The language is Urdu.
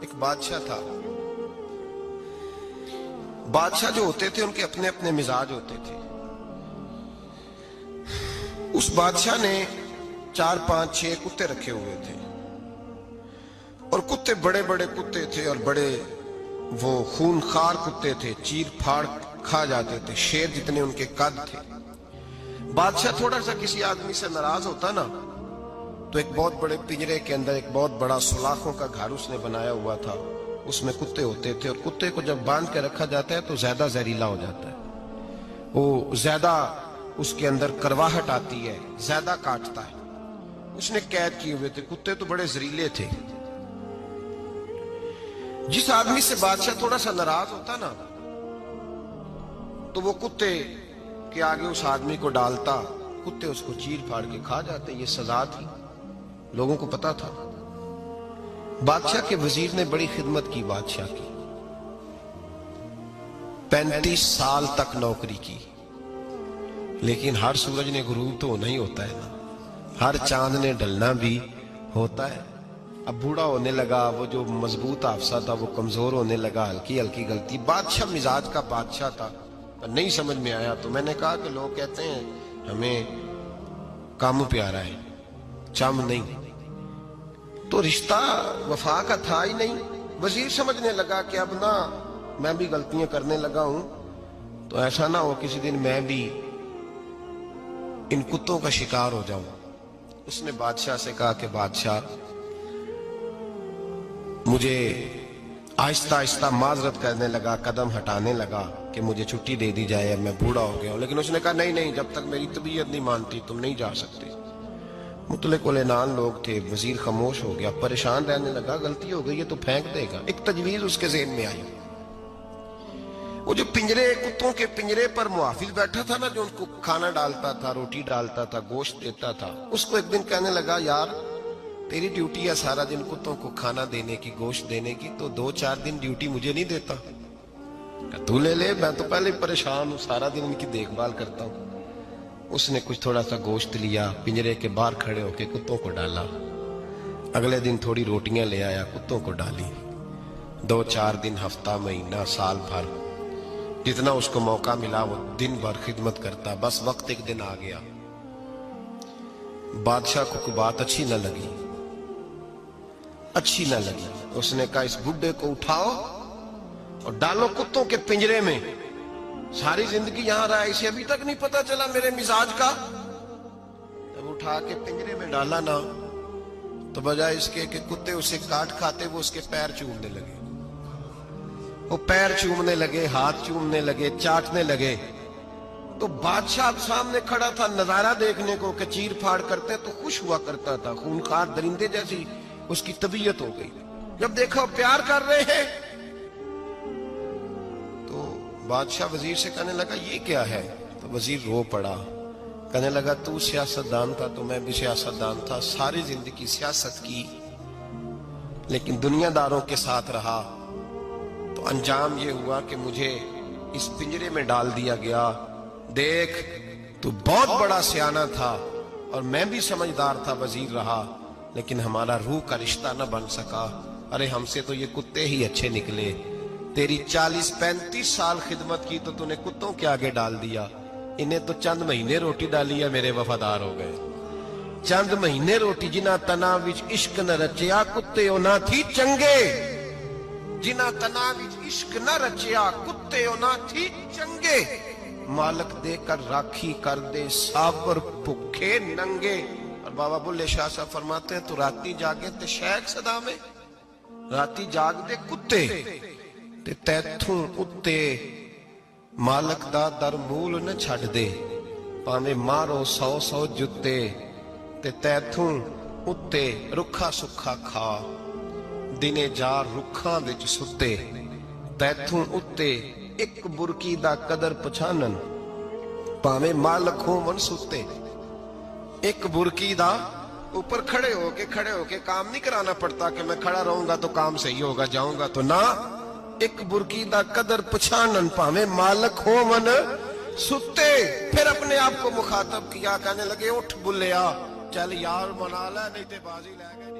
ایک بادشاہ تھا. بادشاہ جو ہوتے تھے ان کے اپنے اپنے مزاج ہوتے تھے. اس بادشاہ نے 4 5 6 کتے رکھے ہوئے تھے اور کتے بڑے بڑے کتے تھے اور بڑے وہ خونخوار کتے تھے, چیر پھاڑ کھا جاتے تھے, شیر جتنے ان کے قد تھے. بادشاہ تھوڑا سا کسی آدمی سے ناراض ہوتا نا تو ایک بہت بڑے پنجرے کے اندر ایک بہت بڑا سلاخوں کا گھر اس نے بنایا ہوا تھا, اس میں کتے ہوتے تھے اور کتے کو جب باندھ کے رکھا جاتا ہے تو زیادہ زہریلا ہو جاتا ہے, وہ زیادہ اس کے اندر کرواہٹ آتی ہے, زیادہ کاٹتا ہے. اس نے قید کیے ہوئے تھے. کتے تو بڑے زہریلے تھے. جس آدمی سے بادشاہ تھوڑا سا ناراض ہوتا نا تو وہ کتے کے آگے اس آدمی کو ڈالتا, کتے اس کو چیر پھاڑ کے کھا جاتے. یہ سزا تھی, لوگوں کو پتا تھا. بادشاہ کے وزیر نے بڑی خدمت کی بادشاہ کی, 35 سال تک نوکری کی. لیکن ہر سورج نے غروب تو ہونا ہی ہوتا ہے نا, ہر چاند نے ڈھلنا بھی ہوتا ہے. اب بوڑھا ہونے لگا, وہ جو مضبوط حافظہ تھا وہ کمزور ہونے لگا, ہلکی ہلکی غلطی. بادشاہ مزاج کا بادشاہ تھا, نہیں سمجھ میں آیا تو میں نے کہا کہ لوگ کہتے ہیں ہمیں کام پیارا ہے, چم نہیں. تو رشتہ وفا کا تھا ہی نہیں. وزیر سمجھنے لگا کہ اب نہ میں بھی غلطیاں کرنے لگا ہوں تو ایسا نہ ہو کسی دن میں بھی ان کتوں کا شکار ہو جاؤں. اس نے بادشاہ سے کہا کہ بادشاہ مجھے آہستہ آہستہ معذرت کرنے لگا, قدم ہٹانے لگا کہ مجھے چھٹی دے دی جائے, اب میں بوڑھا ہو گیا ہوں. لیکن اس نے کہا نہیں نہیں, جب تک میری طبیعت نہیں مانتی تم نہیں جا سکتے. مطلق العنان لوگ تھے. وزیر خاموش ہو گیا, پریشان رہنے لگا, غلطی ہو گئی ہے تو پھینک دے گا. ایک تجویز اس کے ذہن میں آئی. وہ جو پنجرے, کتوں کے پنجرے پر محافظ بیٹھا تھا نا, جو ان کو کھانا ڈالتا تھا, روٹی ڈالتا تھا, گوشت دیتا تھا, اس کو ایک دن کہنے لگا یار تیری ڈیوٹی ہے سارا دن کتوں کو کھانا دینے کی, گوشت دینے کی, تو 2 4 دن ڈیوٹی مجھے نہیں دیتا؟ تو لے لے, میں تو پہلے پریشان ہوں, سارا دن ان کی دیکھ بھال کرتا ہوں. اس نے کچھ تھوڑا سا گوشت لیا, پنجرے کے باہر کھڑے ہو کے کتوں کو ڈالا. اگلے دن تھوڑی روٹیاں لے آیا, کتوں کو ڈالی. 2 4 دن, ہفتہ, مہینہ, سال بھر, جتنا اس کو موقع ملا وہ دن بھر خدمت کرتا. بس وقت ایک دن آ گیا, بادشاہ کو کوئی بات اچھی نہ لگی. اس نے کہا اس بڈھے کو اٹھاؤ اور ڈالو کتوں کے پنجرے میں. ساری زندگی یہاں رہا, اسے ابھی تک نہیں پتا چلا میرے مزاج کا. جب اٹھا کے پنجرے میں ڈالا نا تو بجائے اس کے کہ کتے اسے کاٹ کھاتے, وہ اس کے پیر چومنے لگے. وہ پیر چومنے لگے, ہاتھ چومنے لگے, چاٹنے لگے. تو بادشاہ سامنے کھڑا تھا نظارہ دیکھنے کو کہ چیر پھاڑ کرتے تو خوش ہوا کرتا تھا, خونخوار درندے جیسی اس کی طبیعت ہو گئی. جب دیکھا پیار کر رہے ہیں تو بادشاہ وزیر سے کہنے لگا یہ کیا ہے؟ تو وزیر رو پڑا, کہنے لگا تو سیاستدان تھا تو میں بھی سیاستدان تھا, ساری زندگی سیاست کی لیکن دنیا داروں کے ساتھ رہا تو انجام یہ ہوا کہ مجھے اس پنجرے میں ڈال دیا گیا. دیکھ تو بہت بڑا سیانہ تھا اور میں بھی سمجھدار تھا, وزیر رہا, لیکن ہمارا روح کا رشتہ نہ بن سکا. ارے ہم سے تو یہ کتے ہی اچھے نکلے. تیری 40 35 سال خدمت کی تو نے کتوں کے آگے ڈال دیا. انہیں تو چند مہینے روٹی ڈالی ہے, میرے وفادار ہو گئے. چند مہینے روٹی, جنہ تنا وچ عشق نہ رچیا کتے نہ تھی چنگے. جنہ تنا وچ عشق نہ رچیا کتے نہ تھی چنگے. مالک دے کر راکھی کر دے سابر بھکھے ننگے. اور بابا بلے شاہ صاحب فرماتے ہیں تو راتی جاگے تے شیخ صدا میں, راتی جاگ دے کتے تے تیتھوں اتے مالک دا در مول نہ چھڑ دے. پاویں مارو 100 جتے تے تیتھوں اتے رکھا سکھا کھا. دنے جار رکھاں وچ ستے تیتھوں اتے ایک برکی دا قدر پچھانن. پاویں مالک ہو من ستے, ایک برکی دا اوپر کھڑے ہو کے کام نہیں کرانا پڑتا کہ میں کھڑا رہوں گا تو کام صحیح ہوگا, جاؤں گا تو نہ. ایک برکی دا قدر پچھانن, پاویں مالک ہو من ستے. پھر اپنے آپ کو مخاطب کیا, کہنے لگے اٹھ بلیا, چل یار منا لے نہیں تے بازی لے گئے.